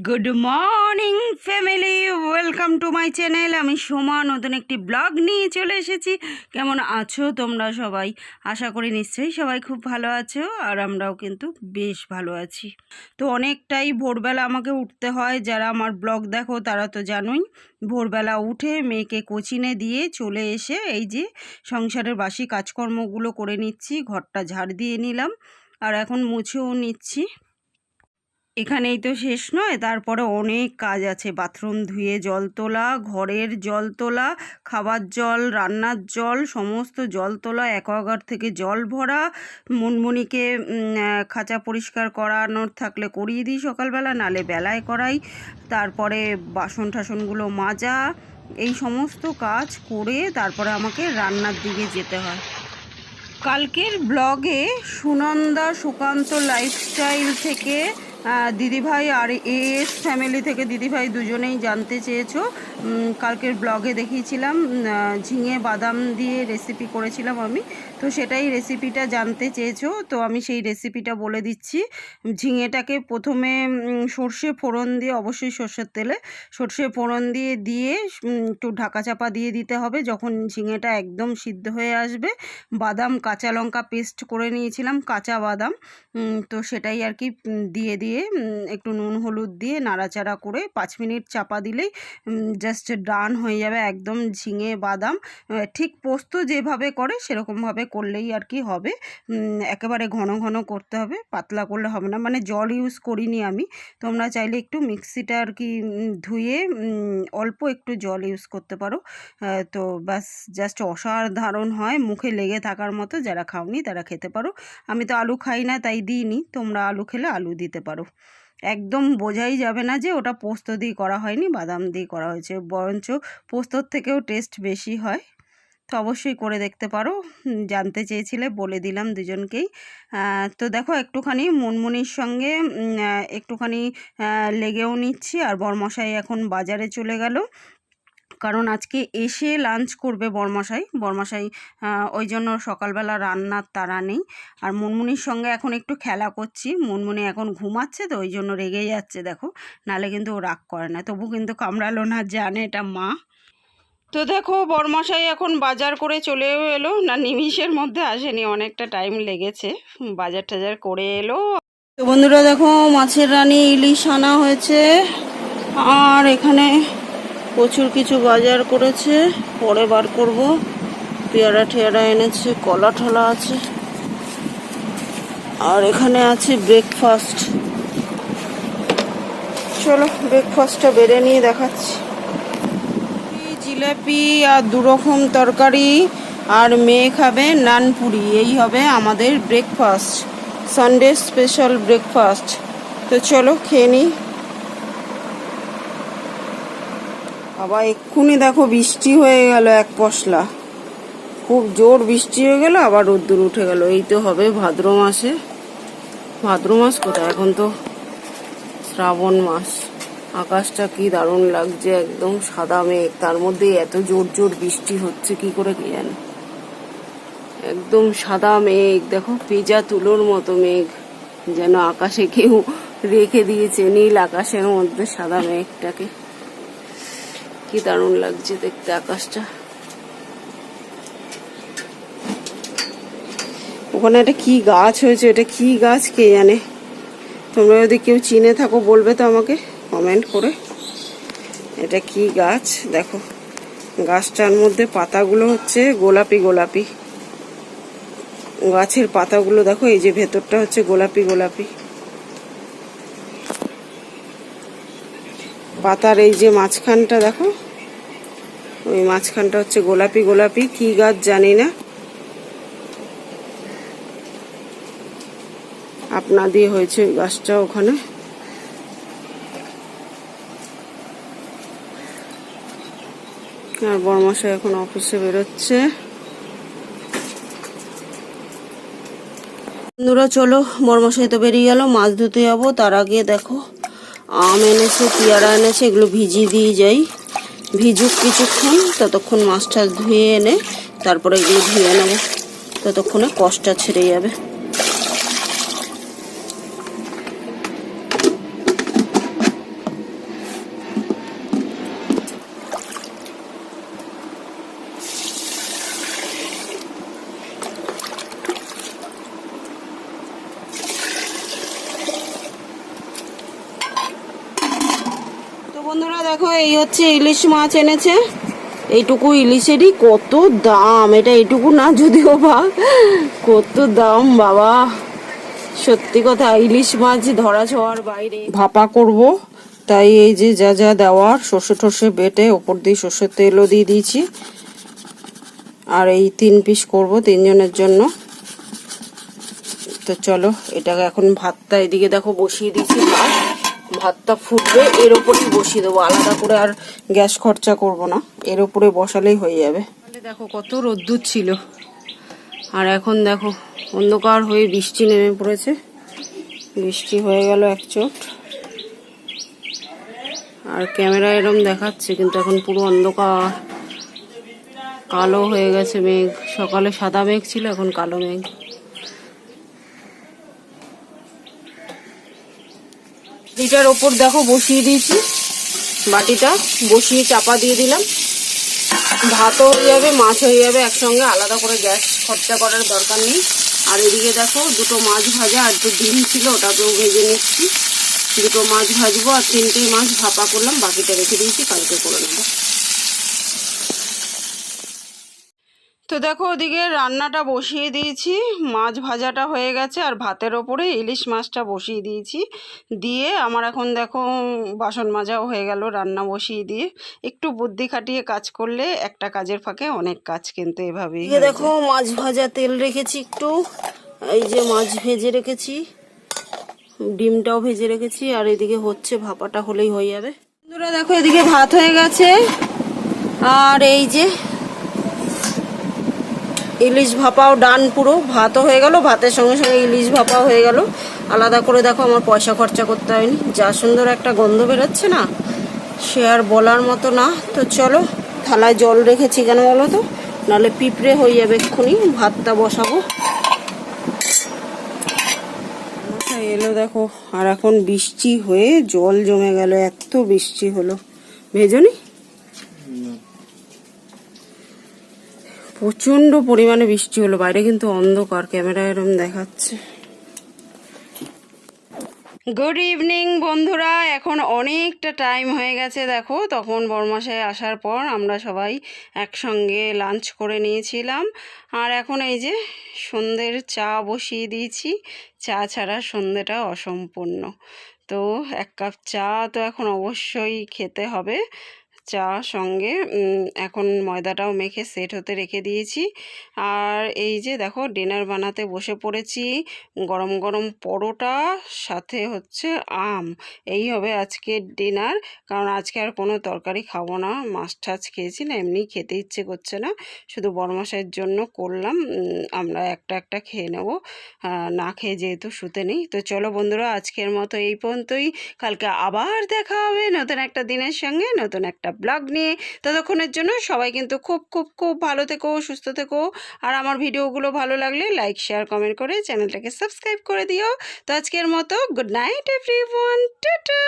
Good morning family, welcome to my channel. আমি সোমা নতুন একটি ব্লগ নিয়ে চলে এসেছি। কেমন আছো তোমরা সবাই? আশা করি নিশ্চয়ই সবাই খুব ভালো আছো, আর আমরাও কিন্তু বেশ ভালো আছি। তো অনেকটাই ভোরবেলা আমাকে উঠতে হয়, যারা আমার ব্লগ দেখো তারা তো জানোই। ভোরবেলা উঠে মেয়েকে কোচিনে দিয়ে চলে এসে এই যে সংসারের বাসি কাজকর্মগুলো করে নিচ্ছি। ঘরটা ঝাড় দিয়ে নিলাম আর এখন মুছেও নিচ্ছি। এখানেই তো শেষ নয়, তারপরে অনেক কাজ আছে। বাথরুম ধুয়ে জল তোলা, ঘরের জল তোলা, খাবার জল, রান্নার জল, সমস্ত জল তোলা, অ্যাকোয়াগার্ড থেকে জল ভরা, মুনমুনিকে খাঁচা পরিষ্কার করানোর থাকলে করিয়ে দিই সকালবেলা, নালে বেলায় করাই। তারপরে বাসন টাসনগুলো মাজা, এই সমস্ত কাজ করে তারপরে আমাকে রান্নার দিকে যেতে হয়। কালকের ব্লগে সুনন্দা সুকান্ত লাইফস্টাইল থেকে দিদিভাই আর এস ফ্যামিলি থেকে দিদিভাই দুজনেই জানতে চেয়েছো। কালকের ব্লগে দেখিয়েছিলাম ঝিঙে বাদাম দিয়ে রেসিপি করেছিলাম আমি, তো সেটাই রেসিপিটা জানতে চেয়েছো। তো আমি সেই রেসিপিটা বলে দিচ্ছি। ঝিঙেটাকে প্রথমে সর্ষে ফোড়ন দিয়ে, অবশ্যই সর্ষের তেলে সর্ষে ফোড়ন দিয়ে একটু ঢাকা চাপা দিয়ে দিতে হবে। যখন ঝিঙেটা একদম সিদ্ধ হয়ে আসবে, বাদাম কাঁচা লঙ্কা পেস্ট করে নিয়েছিলাম, কাঁচা বাদাম, তো সেটাই আর কি দিয়ে একটু নুন হলুদ দিয়ে নাড়াচাড়া করে 5 মিনিট চাপা দিলেই জাস্ট ডান হয়ে যাবে একদম ঝিঙে বাদাম। ঠিক পোস্ত যেভাবে করে সেরকমভাবে করলেই আর কি হবে। একেবারে ঘন ঘন করতে হবে, পাতলা করলে হবে না। মানে জল ইউজ করিনি আমি, তোমরা চাইলে একটু মিক্সিটা আর কি ধুয়ে অল্প একটু জল ইউজ করতে পারো। তো ব্যাস জাস্ট অসাধারণ হয়, মুখে লেগে থাকার মতো। যারা খাওনি তারা খেতে পারো। আমি তো আলু খাই না তাই দিইনি, তোমরা আলু খেলে আলু দিতে পারো। একদম বোঝাই যাবে না যে ওটা পোস্ত দিয়ে করা হয়নি, বাদাম দিয়ে করা হয়েছে, বরঞ্চ পোস্তর থেকেও টেস্ট বেশি হয়। তো অবশ্যই করে দেখতে পারো। জানতে চেয়েছিলে বলে দিলাম দুজনকেই। তো দেখো একটুখানি মুনমুনির সঙ্গে একটুখানি লেগেও নিচ্ছি। আর বরমশাই এখন বাজারে চলে গেল, কারণ আজকে এসে লাঞ্চ করবে বরমশাই, ওই জন্য সকালবেলা রান্নার তাড়া নেই। আর মুনমুনির সঙ্গে এখন একটু খেলা করছি। মুনমুনি এখন ঘুমাচ্ছে, তো ওই জন্য রেগে যাচ্ছে দেখো, নালে কিন্তু ও রাগ করে না। তবু কিন্তু কামড়ালো না, জানে এটা মা। তো দেখো বরমশাই এখন বাজার করে চলেও এলো, না নিমিষের মধ্যে আসেনি, অনেকটা টাইম লেগেছে, বাজার টাজার করে এলো। তো বন্ধুরা দেখো মাছের রানী ইলিশ আনা হয়েছে, আর এখানে প্রচুর কিছু বাজার করেছে, পরে বার করব। পেয়ারা ঠেয়ারা এনেছে, কলা ঠলা আছে, আর এখানে আছে ব্রেকফাস্ট। চলো ব্রেকফাস্টটা বেড়ে নিয়ে দেখাচ্ছি। জিলাপি আর 2 রকম তরকারি, আর মেয়ে খাবে নানপুরি। এই হবে আমাদের ব্রেকফাস্ট, সানডে স্পেশাল ব্রেকফাস্ট। তো চলো খেয়ে নিই। আবার এক্ষুনি দেখো বৃষ্টি হয়ে গেল, এক পশলা খুব জোর বৃষ্টি হয়ে গেল, আবার রোদ্দুর উঠে গেল। এই তো হবে ভাদ্র মাসে। ভাদ্র মাস কোথায়, এখন তো শ্রাবণ মাস। আকাশটা কি দারুণ লাগছে, একদম সাদা মেঘ, তার মধ্যে এত জোর জোর বৃষ্টি হচ্ছে কি করে কে জানে। একদম সাদা মেঘ, দেখো পেঁজা তুলোর মতো মেঘ, যেন আকাশে কেউ রেখে দিয়েছে নীল আকাশের মধ্যে সাদা মেঘটাকে। কি দারুণ লাগছে দেখতে আকাশটা। ওখানে একটা কি গাছ হয়েছে, এটা কি গাছ কে জানে। তোমরা যদি কেউ চিনে থাকো বলবে তো আমাকে কমেন্ট করে, এটা কি গাছ। দেখো গাছটার মধ্যে পাতাগুলো হচ্ছে গোলাপি গোলাপি, গাছের পাতাগুলো দেখো, এই যে ভেতরটা হচ্ছে গোলাপি গোলাপি পাতার, এই যে মাঝখানটা দেখো, ওই মাঝখানটা হচ্ছে গোলাপি গোলাপি। কি গাছ জানি না, আপনা দিয়ে হয়েছে ওই গাছটা ওখানে। আর বরমশাই এখন অফিসে বেরোচ্ছে। বন্ধুরা চলো, বরমশাই তো বেরিয়ে গেল, মাছ ধুতে যাবো। তার আগে দেখো আম এনেছে, পেয়ারা এনেছে, এগুলো ভিজিয়ে দিয়ে যাই, ভিজুক কিছুক্ষণ, ততক্ষণ মাছটা ধুয়ে এনে তারপরে এগুলো ধুয়ে নেবো, ততক্ষণে কষ্টটা ছেড়ে যাবে। বন্ধুরা দেখো, এই হচ্ছে ইলিশ মাছ এনেছে। এইটুকু ইলিশেরই কত দাম, এটা এইটুকু না যদিও বা কত দাম বাবা, সত্যি কথা। ইলিশ মাছ ধরা ছোঁয়ার বাইরে। ভাপা করব, তাই এই যে যা যা দেওয়ার, সর্ষে টর্ষে বেটে ওপর দিয়ে সর্ষের তেলও দিয়ে দিয়েছি। আর এই 3 পিস করব 3 জনের জন্য। তো চলো, এটাকে এখন ভাতটা এদিকে দেখো বসিয়ে দিয়েছি। ভাতটা ফুটবে, এর ওপরেই বসিয়ে দেবো, আলাদা করে আর গ্যাস খরচা করব না, এর ওপরে বসালেই হয়ে যাবে। তাহলে দেখো কত রোদ্দুর ছিল, আর এখন দেখো অন্ধকার হয়ে বৃষ্টি নেমে পড়েছে। বৃষ্টি হয়ে গেল এক চোট। আর ক্যামেরা এরম দেখাচ্ছে, কিন্তু এখন পুরো অন্ধকার, কালো হয়ে গেছে মেঘ। সকালে সাদা মেঘ ছিল, এখন কালো মেঘ। এটার ওপর দেখো বসিয়ে দিয়েছি, বাটিটা বসিয়ে চাপা দিয়ে দিলাম। ভাতও হয়ে যাবে, মাছ হয়ে যাবে একসঙ্গে, আলাদা করে গ্যাস খরচা করার দরকার নেই। আর এদিকে দেখো 2টো মাছ ভাজা, আর 2 ডিম ছিল, ওটাকেও ভেজে নিচ্ছি। 2টো মাছ ভাজবো, আর 3টে মাছ ভাপা করলাম, বাকিটা রেখে দিয়েছি, কালকে করে নেবো। তো দেখো ওদিকে রান্নাটা বসিয়ে দিয়েছি, মাছ ভাজাটা হয়ে গেছে, আর ভাতের ওপরে ইলিশ মাছটা বসিয়ে দিয়েছি। দিয়ে আমার এখন দেখো বাসন মাজাও হয়ে গেল, রান্না বসিয়ে দিয়ে। একটু বুদ্ধি খাটিয়ে কাজ করলে একটা কাজের ফাঁকে অনেক কাজ, কিন্তু এভাবেই। দেখো মাছ ভাজা তেল রেখেছি একটু, এই যে মাছ ভেজে রেখেছি, ডিমটাও ভেজে রেখেছি, আর এদিকে হচ্ছে, ভাপাটা হলেই হয়ে যাবে। বন্ধুরা দেখো এদিকে ভাত হয়ে গেছে, আর এই যে ইলিশ ভাপাও ডান, পুরো ভাতও হয়ে গেল, ভাতের সঙ্গে সঙ্গে ইলিশ ভাপাও হয়ে গেল। আলাদা করে দেখো আমার পয়সা খরচা করতে হয়নি। যা সুন্দর একটা গন্ধ বেরোচ্ছে না, সে আর বলার মতো না। তো চলো, থালায় জল রেখেছি কেন বলো তো, নাহলে পিঁপড়ে হয়ে যাবে এক্ষুনি। ভাতটা বসাবো। এলো দেখো, আর এখন বৃষ্টি হয়ে জল জমে গেল, এত বৃষ্টি হলো। ভেজনি প্রচন্ড পরিমাণে বৃষ্টি হলো, বাইরে কিন্তু অন্ধকার, ক্যামেরা এরম দেখাচ্ছে। গুড ইভিনিং বন্ধুরা, এখন অনেকটা টাইম হয়ে গেছে। দেখো তখন বরমাসায় আসার পর আমরা সবাই একসঙ্গে লাঞ্চ করে নিয়েছিলাম। আর এখন এই যে সন্ধ্যের চা বসিয়ে দিয়েছি। চা ছাড়া সন্ধ্যেটা অসম্পূর্ণ। তো 1 কাপ চা তো এখন অবশ্যই খেতে হবে। চা সঙ্গে এখন ময়দাটাও মেখে সেট হতে রেখে দিয়েছি। আর এই যে দেখো ডিনার বানাতে বসে পড়েছি। গরম গরম পরোটা, সাথে হচ্ছে আম। এই হবে আজকের ডিনার, কারণ আজকে আর কোনো তরকারি খাবো না। মাছ টাছ খেয়েছি না, এমনি খেতে ইচ্ছে করছে না, শুধু বরমাসের জন্য করলাম। আমরা একটা একটা খেয়ে নেব, না খেয়ে যেহেতু শুতে নেই। তো চলো বন্ধুরা, আজকের মতো এই পর্যন্তই। কালকে আবার দেখা হবে নতুন একটা দিনের সঙ্গে, নতুন একটা ব্লগ নিয়ে। ততক্ষণের জন্য সবাই কিন্তু খুব খুব খুব ভালো থেকো, সুস্থ থেকো। আর আমার ভিডিওগুলো ভালো লাগলে লাইক শেয়ার কমেন্ট করে চ্যানেলটাকে সাবস্ক্রাইব করে দিও। তো আজকের মতো গুড নাইট এভরিওয়ান, টাটা।